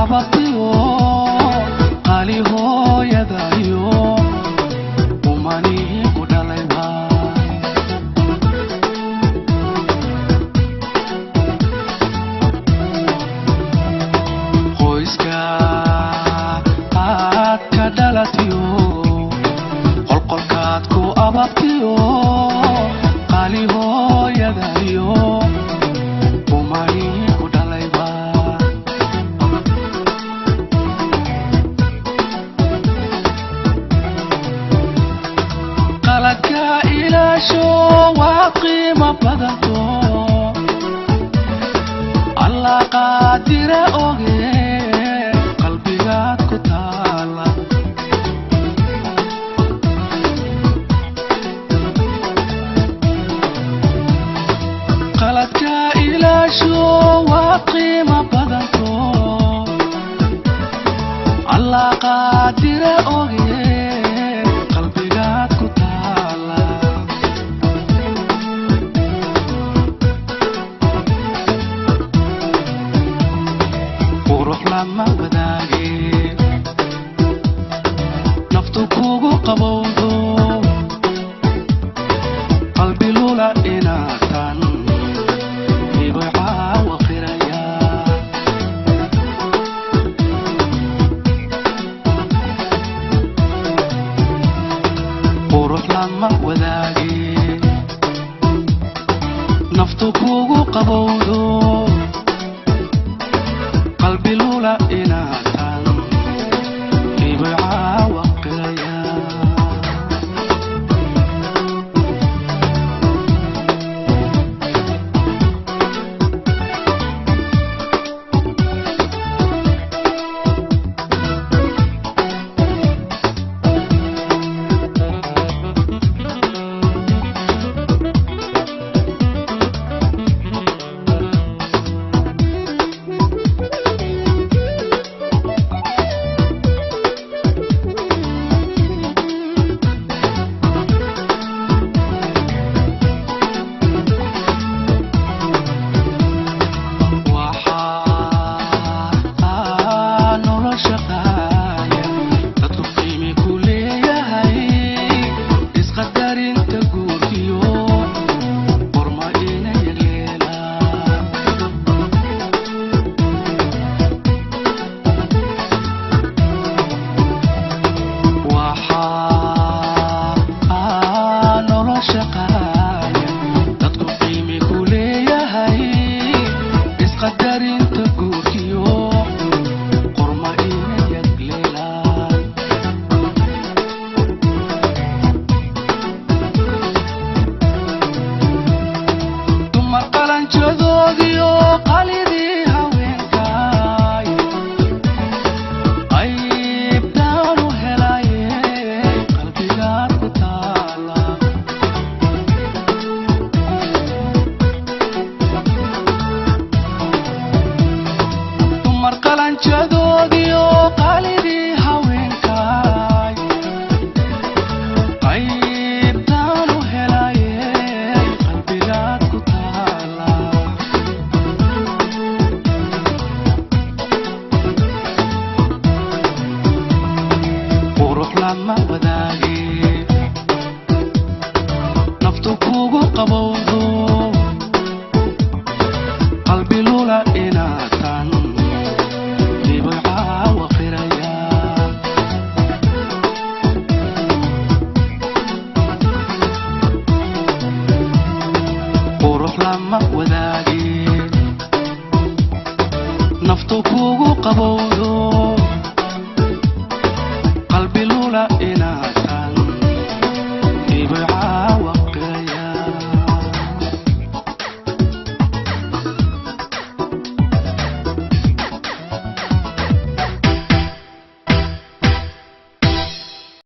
abatiyo qali hooyadayo umani ku dhalayba qoyska aad ka dhalatiyo qolqolkaad ku abatiyo qali hooyadayo umani ku dhalayba qalka ilaasho waa qiimo badanto alla qaadira oge qalbigaad ku taala qalka ilaasho waa qiimo badanto alla qaadira oge qalbigaad ku taala lama wadaage naftu kugu qabowdo qalbi lula inaatan ibaa waqiraya qurux lama wadaage naftu kugu qabowdo qalbi lula inaatan ibaa waqiraya lama wadaage. naftu kugu qabowdo qalbi lula inaatan ibaa waqiraya qurux lama wadaage naftu kugu qabowdo